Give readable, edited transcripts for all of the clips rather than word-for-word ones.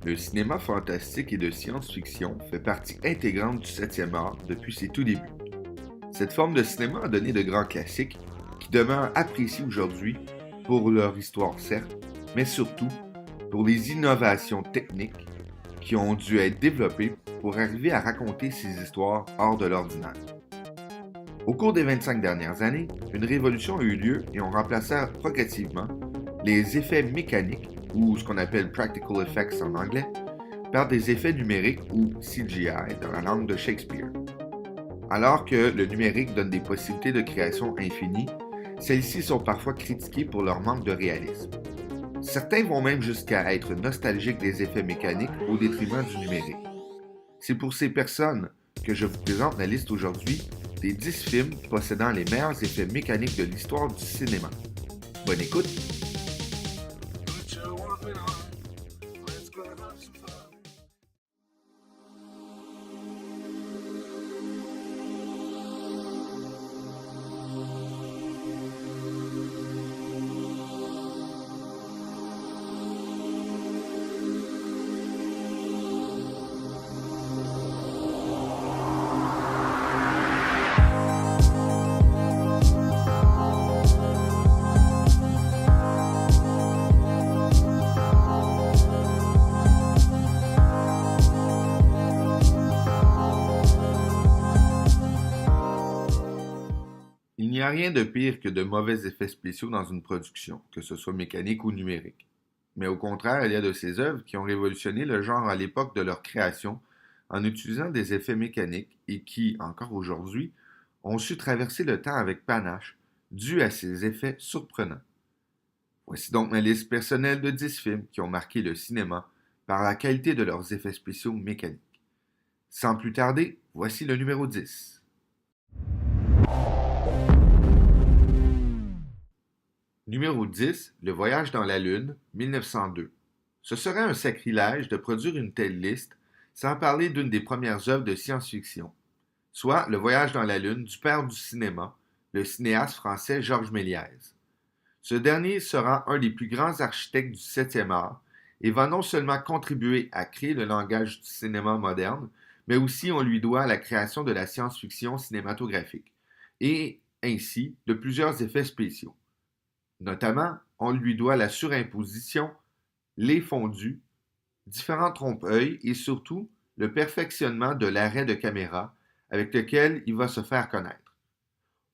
Le cinéma fantastique et de science-fiction fait partie intégrante du 7e art depuis ses tout débuts. Cette forme de cinéma a donné de grands classiques qui demeurent appréciés aujourd'hui pour leur histoire certes, mais surtout pour les innovations techniques qui ont dû être développées pour arriver à raconter ces histoires hors de l'ordinaire. Au cours des 25 dernières années, une révolution a eu lieu et on remplaça progressivement les effets mécaniques, ou ce qu'on appelle practical effects en anglais, par des effets numériques ou CGI dans la langue de Shakespeare. Alors que le numérique donne des possibilités de création infinies, celles-ci sont parfois critiquées pour leur manque de réalisme. Certains vont même jusqu'à être nostalgiques des effets mécaniques au détriment du numérique. C'est pour ces personnes que je vous présente la liste aujourd'hui des 10 films possédant les meilleurs effets mécaniques de l'histoire du cinéma. Bonne écoute! Il n'y a rien de pire que de mauvais effets spéciaux dans une production, que ce soit mécanique ou numérique. Mais au contraire, il y a de ces œuvres qui ont révolutionné le genre à l'époque de leur création en utilisant des effets mécaniques et qui, encore aujourd'hui, ont su traverser le temps avec panache dû à ces effets surprenants. Voici donc ma liste personnelle de 10 films qui ont marqué le cinéma par la qualité de leurs effets spéciaux mécaniques. Sans plus tarder, voici le numéro 10. Numéro 10, Le Voyage dans la Lune, 1902. Ce serait un sacrilège de produire une telle liste sans parler d'une des premières œuvres de science-fiction, soit Le Voyage dans la Lune du père du cinéma, le cinéaste français Georges Méliès. Ce dernier sera un des plus grands architectes du 7e art et va non seulement contribuer à créer le langage du cinéma moderne, mais aussi on lui doit la création de la science-fiction cinématographique et ainsi de plusieurs effets spéciaux. Notamment, on lui doit la surimposition, les fondus, différents trompe-œil et surtout le perfectionnement de l'arrêt de caméra avec lequel il va se faire connaître.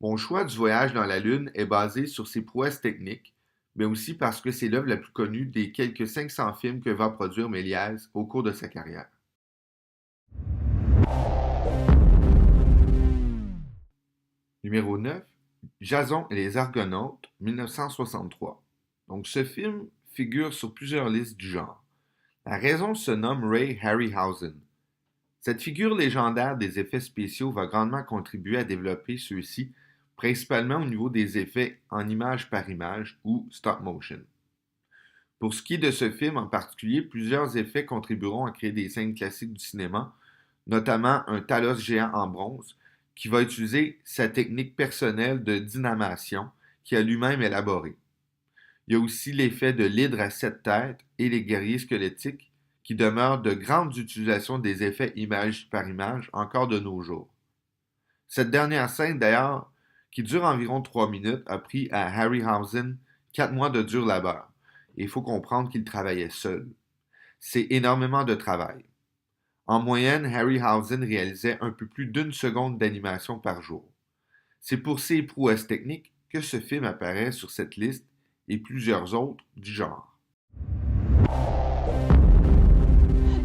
Mon choix du voyage dans la Lune est basé sur ses prouesses techniques, mais aussi parce que c'est l'œuvre la plus connue des quelques 500 films que va produire Méliès au cours de sa carrière. Numéro 9, Jason et les Argonautes, 1963. Donc ce film figure sur plusieurs listes du genre. La raison se nomme Ray Harryhausen. Cette figure légendaire des effets spéciaux va grandement contribuer à développer ceux-ci, principalement au niveau des effets en image par image ou stop motion. Pour ce qui est de ce film en particulier, plusieurs effets contribueront à créer des scènes classiques du cinéma, notamment un Talos géant en bronze qui va utiliser sa technique personnelle de dynamation qu'il a lui-même élaborée. Il y a aussi l'effet de l'hydre à 7 têtes et les guerriers squelettiques qui demeurent de grandes utilisations des effets image par image encore de nos jours. Cette dernière scène, d'ailleurs, qui dure environ 3 minutes, a pris à Harryhausen 4 mois de dur labeur. Et il faut comprendre qu'il travaillait seul. C'est énormément de travail. En moyenne, Harryhausen réalisait un peu plus d'une seconde d'animation par jour. C'est pour ses prouesses techniques que ce film apparaît sur cette liste et plusieurs autres du genre.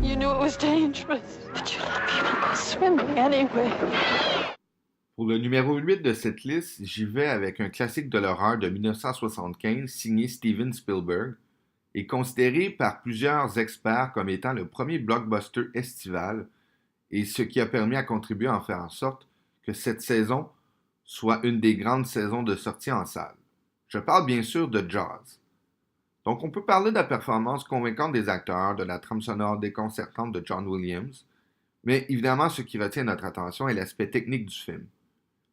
You knew it was dangerous, but you let people go swimming anyway. Pour le numéro 8 de cette liste, j'y vais avec un classique de l'horreur de 1975 signé Steven Spielberg et considéré par plusieurs experts comme étant le premier blockbuster estival et ce qui a permis à contribuer à en faire en sorte que cette saison soit une des grandes saisons de sortie en salle. Je parle bien sûr de Jaws. Donc on peut parler de la performance convaincante des acteurs, de la trame sonore déconcertante de John Williams, mais évidemment ce qui retient notre attention est l'aspect technique du film.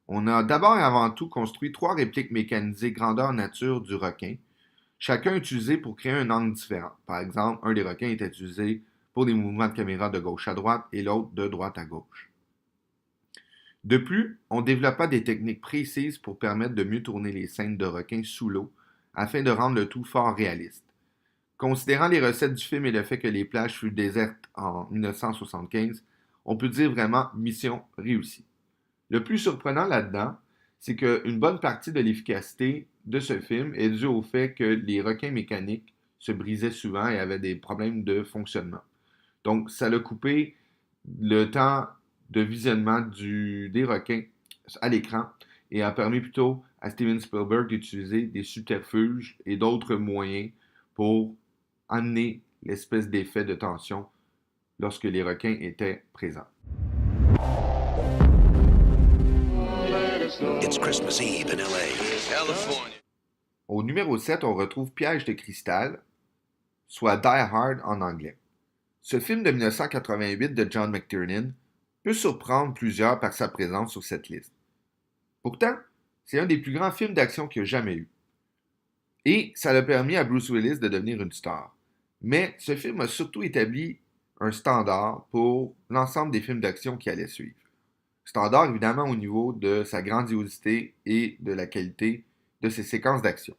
On a d'abord et avant tout construit 3 répliques mécanisées grandeur nature du requin, chacun utilisé pour créer un angle différent. Par exemple, un des requins était utilisé pour les mouvements de caméra de gauche à droite et l'autre de droite à gauche. De plus, on développa des techniques précises pour permettre de mieux tourner les scènes de requins sous l'eau afin de rendre le tout fort réaliste. Considérant les recettes du film et le fait que les plages furent désertes en 1975, on peut dire vraiment mission réussie. Le plus surprenant là-dedans, c'est qu'une bonne partie de l'efficacité de ce film est due au fait que les requins mécaniques se brisaient souvent et avaient des problèmes de fonctionnement. Donc, ça a coupé le temps de visionnement des requins à l'écran et a permis plutôt à Steven Spielberg d'utiliser des subterfuges et d'autres moyens pour amener l'espèce d'effet de tension lorsque les requins étaient présents. It's Christmas Eve in LA, California. Au numéro 7, on retrouve Piège de cristal, soit Die Hard en anglais. Ce film de 1988 de John McTiernan peut surprendre plusieurs par sa présence sur cette liste. Pourtant, c'est un des plus grands films d'action qu'il y a jamais eu. Et ça a permis à Bruce Willis de devenir une star. Mais ce film a surtout établi un standard pour l'ensemble des films d'action qui allaient suivre. Standard évidemment au niveau de sa grandiosité et de la qualité de ses séquences d'action.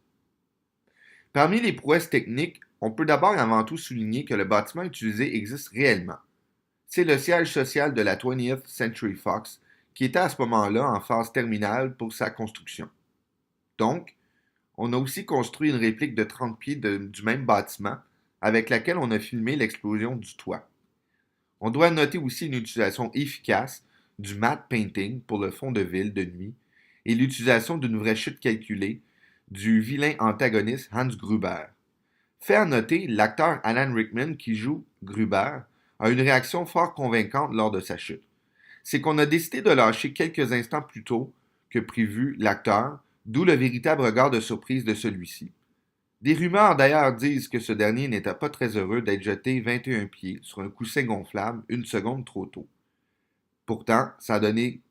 Parmi les prouesses techniques, on peut d'abord et avant tout souligner que le bâtiment utilisé existe réellement. C'est le siège social de la 20th Century Fox qui était à ce moment-là en phase terminale pour sa construction. Donc, on a aussi construit une réplique de 30 pieds du même bâtiment avec laquelle on a filmé l'explosion du toit. On doit noter aussi une utilisation efficace du matte painting pour le fond de ville de nuit et l'utilisation d'une vraie chute calculée du vilain antagoniste Hans Gruber. Fait à noter, l'acteur Alan Rickman qui joue Gruber a une réaction fort convaincante lors de sa chute. C'est qu'on a décidé de lâcher quelques instants plus tôt que prévu l'acteur, d'où le véritable regard de surprise de celui-ci. Des rumeurs d'ailleurs disent que ce dernier n'était pas très heureux d'être jeté 21 pieds sur un coussin gonflable une seconde trop tôt. Pourtant, ça a donné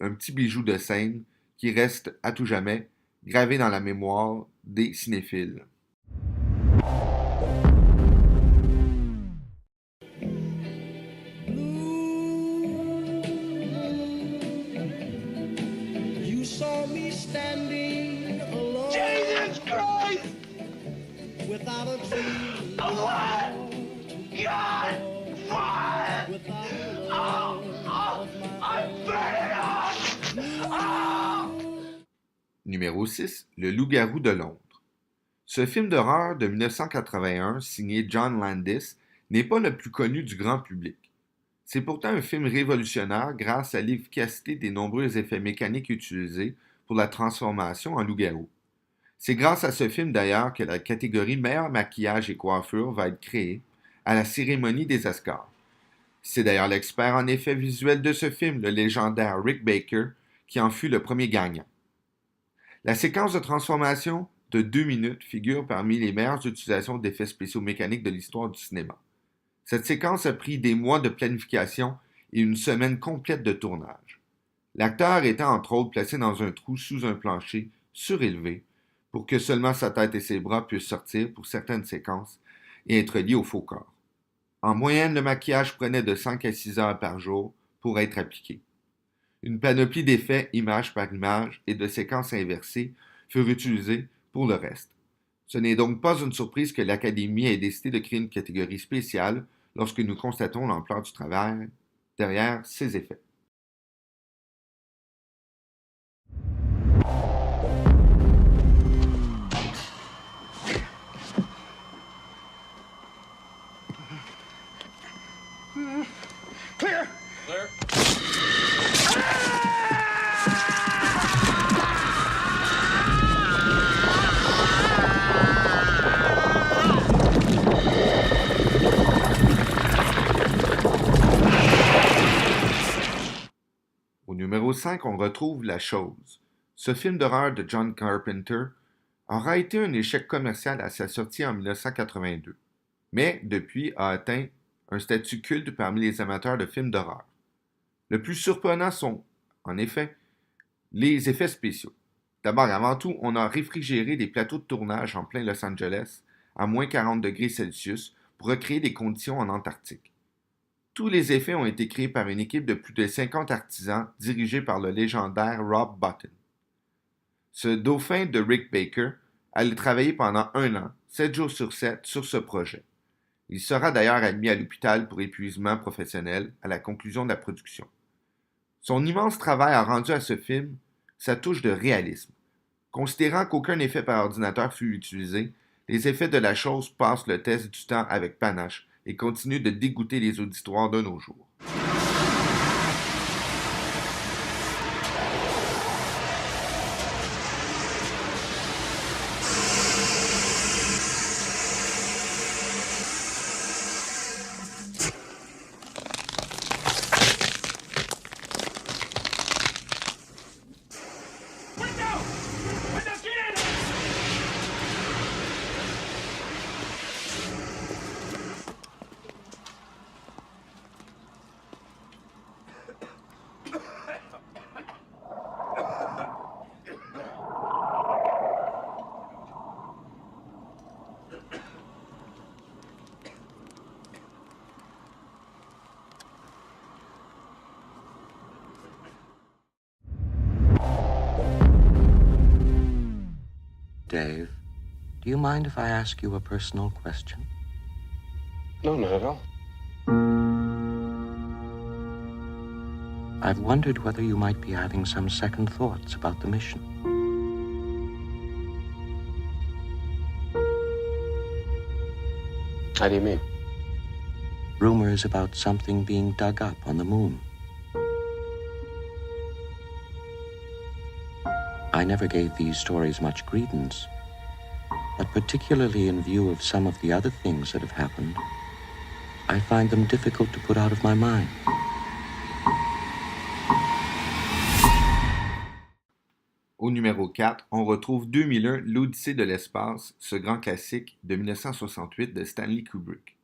un petit bijou de scène qui reste à tout jamais gravé dans la mémoire des cinéphiles. You saw me standing alone. Jesus Christ! Without a dream. What? God! Fire! Without a love I'm burning up! Numéro 6, Le Loup-garou de Londres. Ce film d'horreur de 1981, signé John Landis, n'est pas le plus connu du grand public. C'est pourtant un film révolutionnaire grâce à l'efficacité des nombreux effets mécaniques utilisés pour la transformation en loup-garou. C'est grâce à ce film d'ailleurs que la catégorie meilleur maquillage et coiffure va être créée à la cérémonie des Oscars. C'est d'ailleurs l'expert en effets visuels de ce film, le légendaire Rick Baker, qui en fut le premier gagnant. La séquence de transformation de 2 minutes figure parmi les meilleures utilisations d'effets spéciaux mécaniques de l'histoire du cinéma. Cette séquence a pris des mois de planification et une semaine complète de tournage. L'acteur étant entre autres placé dans un trou sous un plancher surélevé pour que seulement sa tête et ses bras puissent sortir pour certaines séquences et être liés au faux corps. En moyenne, le maquillage prenait de 5 à 6 heures par jour pour être appliqué. Une panoplie d'effets image par image et de séquences inversées furent utilisées pour le reste. Ce n'est donc pas une surprise que l'Académie ait décidé de créer une catégorie spéciale lorsque nous constatons l'ampleur du travail derrière ces effets. Clear! Clear. Au numéro 5, on retrouve La Chose. Ce film d'horreur de John Carpenter aura été un échec commercial à sa sortie en 1982, mais depuis a atteint un statut culte parmi les amateurs de films d'horreur. Le plus surprenant sont, en effet, les effets spéciaux. D'abord, avant tout, on a réfrigéré des plateaux de tournage en plein Los Angeles à moins 40 degrés Celsius pour recréer des conditions en Antarctique. Tous les effets ont été créés par une équipe de plus de 50 artisans dirigée par le légendaire Rob Bottin. Ce dauphin de Rick Baker allait travailler pendant 1 an, 7 jours sur 7, sur ce projet. Il sera d'ailleurs admis à l'hôpital pour épuisement professionnel à la conclusion de la production. Son immense travail a rendu à ce film sa touche de réalisme. Considérant qu'aucun effet par ordinateur fut utilisé, les effets de la chose passent le test du temps avec panache et continuent de dégoûter les auditoires de nos jours. Dave, do you mind if I ask you a personal question? No, not at all. I've wondered whether you might be having some second thoughts about the mission. How do you mean? Rumors about something being dug up on the moon. I never gave these stories much credence, but particularly in view of some of the other things that have happened, I find them difficult to put out of my mind. Au numéro 4, on retrouve 2001, L'Odyssée de l'espace, ce grand classique de 1968 de Stanley Kubrick.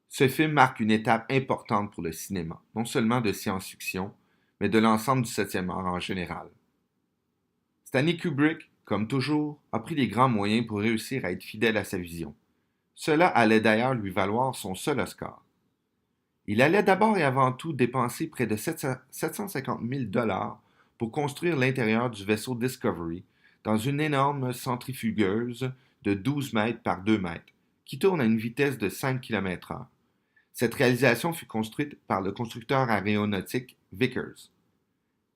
Ce film marque une étape importante pour le cinéma, non seulement de science-fiction, mais de l'ensemble du 7e art en général. Stanley Kubrick, comme toujours, a pris les grands moyens pour réussir à être fidèle à sa vision. Cela allait d'ailleurs lui valoir son seul Oscar. Il allait d'abord et avant tout dépenser près de 750 000 $ pour construire l'intérieur du vaisseau Discovery dans une énorme centrifugeuse de 12 mètres par 2 mètres, qui tourne à une vitesse de 5 km/h. Cette réalisation fut construite par le constructeur aéronautique Vickers.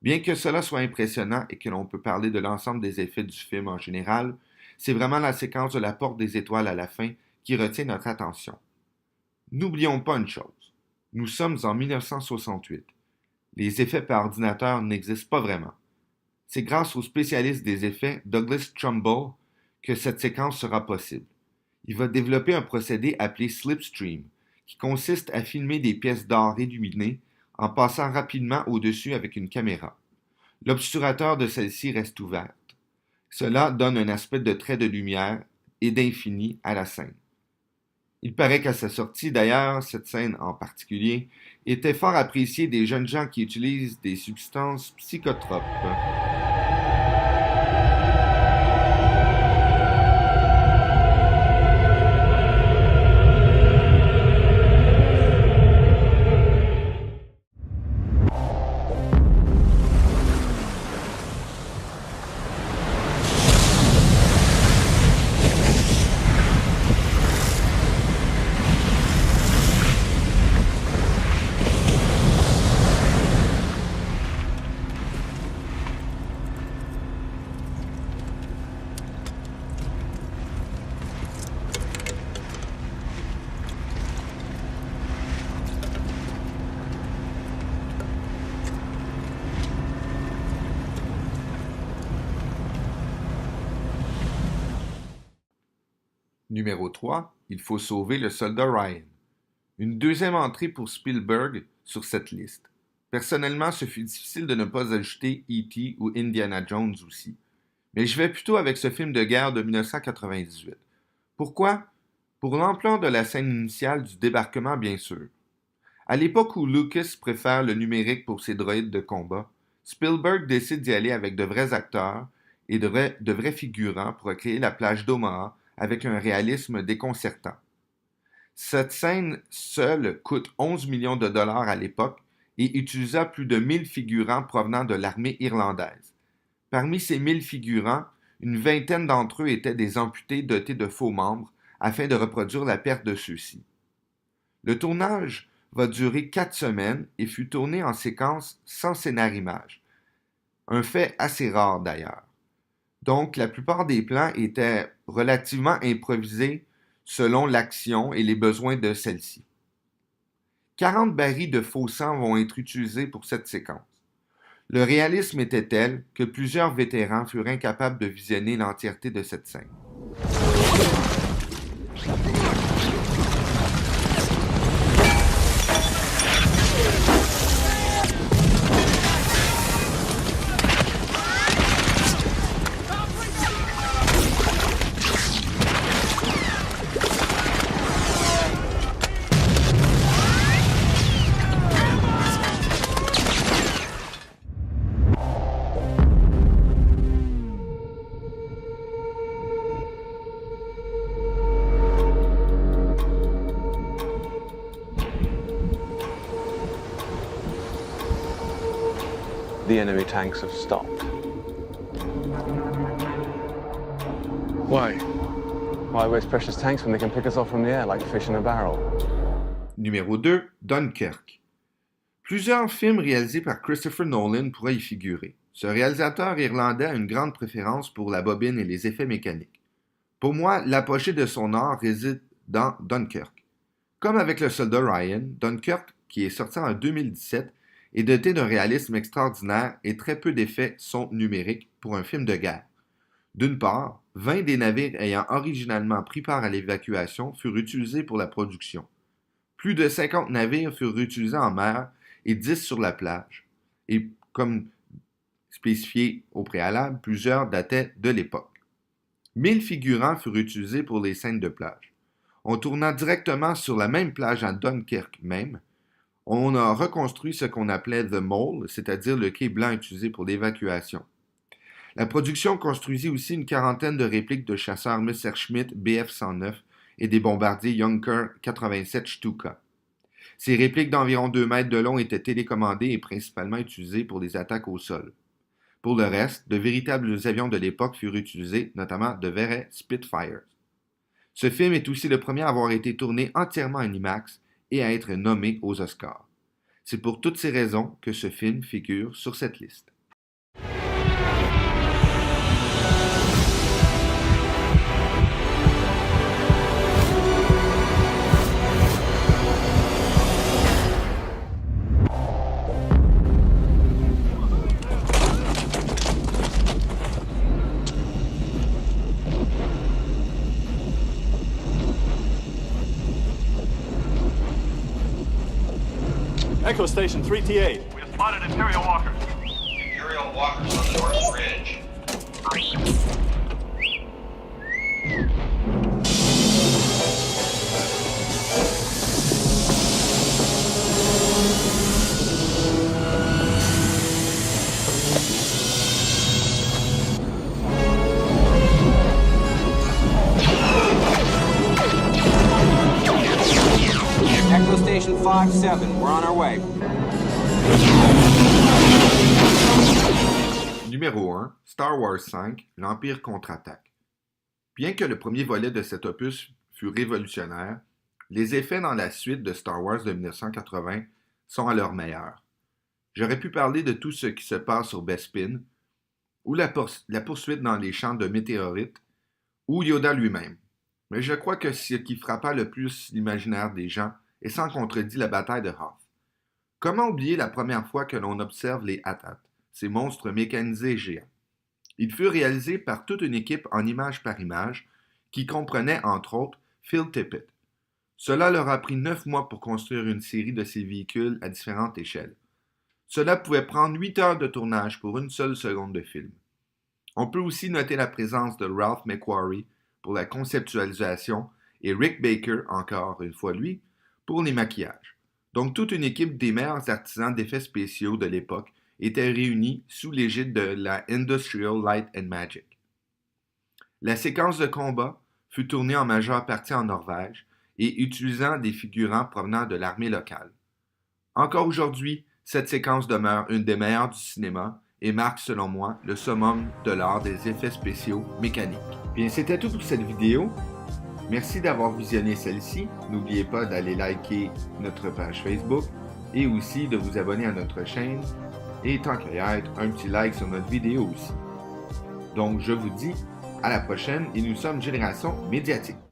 Bien que cela soit impressionnant et que l'on peut parler de l'ensemble des effets du film en général, c'est vraiment la séquence de la porte des étoiles à la fin qui retient notre attention. N'oublions pas une chose, nous sommes en 1968. Les effets par ordinateur n'existent pas vraiment. C'est grâce au spécialiste des effets Douglas Trumbull que cette séquence sera possible. Il va développer un procédé appelé Slipstream, qui consiste à filmer des pièces d'or illuminées en passant rapidement au-dessus avec une caméra. L'obturateur de celle-ci reste ouverte. Cela donne un aspect de trait de lumière et d'infini à la scène. Il paraît qu'à sa sortie, d'ailleurs, cette scène en particulier, était fort appréciée des jeunes gens qui utilisent des substances psychotropes. Numéro 3, il faut sauver le soldat Ryan. Une deuxième entrée pour Spielberg sur cette liste. Personnellement, ce fut difficile de ne pas ajouter E.T. ou Indiana Jones aussi. Mais je vais plutôt avec ce film de guerre de 1998. Pourquoi? Pour l'ampleur de la scène initiale du débarquement, bien sûr. À l'époque où Lucas préfère le numérique pour ses droïdes de combat, Spielberg décide d'y aller avec de vrais acteurs et de vrais figurants pour créer la plage d'Omaha avec un réalisme déconcertant. Cette scène seule coûte 11 millions de dollars à l'époque et utilisa plus de 1000 figurants provenant de l'armée irlandaise. Parmi ces 1000 figurants, une vingtaine d'entre eux étaient des amputés dotés de faux membres afin de reproduire la perte de ceux-ci. Le tournage va durer 4 semaines et fut tourné en séquence sans scénarimage, un fait assez rare d'ailleurs. Donc, la plupart des plans étaient relativement improvisés selon l'action et les besoins de celle-ci. 40 barils de faux sang vont être utilisés pour cette séquence. Le réalisme était tel que plusieurs vétérans furent incapables de visionner l'entièreté de cette scène. The enemy tanks have stopped. Why? Why waste precious tanks when they can pick us off from the air like fish in a barrel? Numéro 2, Dunkirk. Plusieurs films réalisés par Christopher Nolan pourraient y figurer. Ce réalisateur irlandais a une grande préférence pour la bobine et les effets mécaniques. Pour moi, l'apogée de son art réside dans Dunkirk. Comme avec le soldat Ryan, Dunkirk, qui est sorti en 2017, est doté d'un réalisme extraordinaire et très peu d'effets sont numériques pour un film de guerre. D'une part, 20 des navires ayant originalement pris part à l'évacuation furent utilisés pour la production. Plus de 50 navires furent utilisés en mer et 10 sur la plage. Et comme spécifié au préalable, plusieurs dataient de l'époque. 1000 figurants furent utilisés pour les scènes de plage. On tourna directement sur la même plage à Dunkerque même. On a reconstruit ce qu'on appelait The Mole, c'est-à-dire le quai blanc utilisé pour l'évacuation. La production construisit aussi une quarantaine de répliques de chasseurs Messerschmitt Bf-109 et des bombardiers Junker 87 Stuka. Ces répliques d'environ 2 mètres de long étaient télécommandées et principalement utilisées pour des attaques au sol. Pour le reste, de véritables avions de l'époque furent utilisés, notamment de vrais Spitfires. Ce film est aussi le premier à avoir été tourné entièrement en IMAX et à être nommé aux Oscars. C'est pour toutes ces raisons que ce film figure sur cette liste. Echo Station 3TA. We have spotted Imperial walkers. Imperial walkers on the North Ridge. Echo Station 5-7, we're on our way. Numéro 1, Star Wars 5, l'Empire contre-attaque. Bien que le premier volet de cet opus fût révolutionnaire, les effets dans la suite de Star Wars de 1980 sont à leur meilleur. J'aurais pu parler de tout ce qui se passe sur Bespin, ou la poursuite dans les champs de météorites, ou Yoda lui-même. Mais je crois que ce qui frappa le plus l'imaginaire des gens est sans contredit la bataille de Hoth. Comment oublier la première fois que l'on observe les AT-AT, ces monstres mécanisés géants? Ils furent réalisés par toute une équipe en image par image, qui comprenait entre autres Phil Tippett. Cela leur a pris 9 mois pour construire une série de ces véhicules à différentes échelles. Cela pouvait prendre 8 heures de tournage pour une seule seconde de film. On peut aussi noter la présence de Ralph McQuarrie pour la conceptualisation et Rick Baker, encore une fois lui, pour les maquillages. Donc toute une équipe des meilleurs artisans d'effets spéciaux de l'époque était réunie sous l'égide de la Industrial Light and Magic. La séquence de combat fut tournée en majeure partie en Norvège et utilisant des figurants provenant de l'armée locale. Encore aujourd'hui, cette séquence demeure une des meilleures du cinéma et marque, selon moi, le summum de l'art des effets spéciaux mécaniques. Bien, c'était tout pour cette vidéo. Merci d'avoir visionné celle-ci. N'oubliez pas d'aller liker notre page Facebook et aussi de vous abonner à notre chaîne. Et tant qu'à y être, un petit like sur notre vidéo aussi. Donc, je vous dis à la prochaine et nous sommes Génération Médiatique.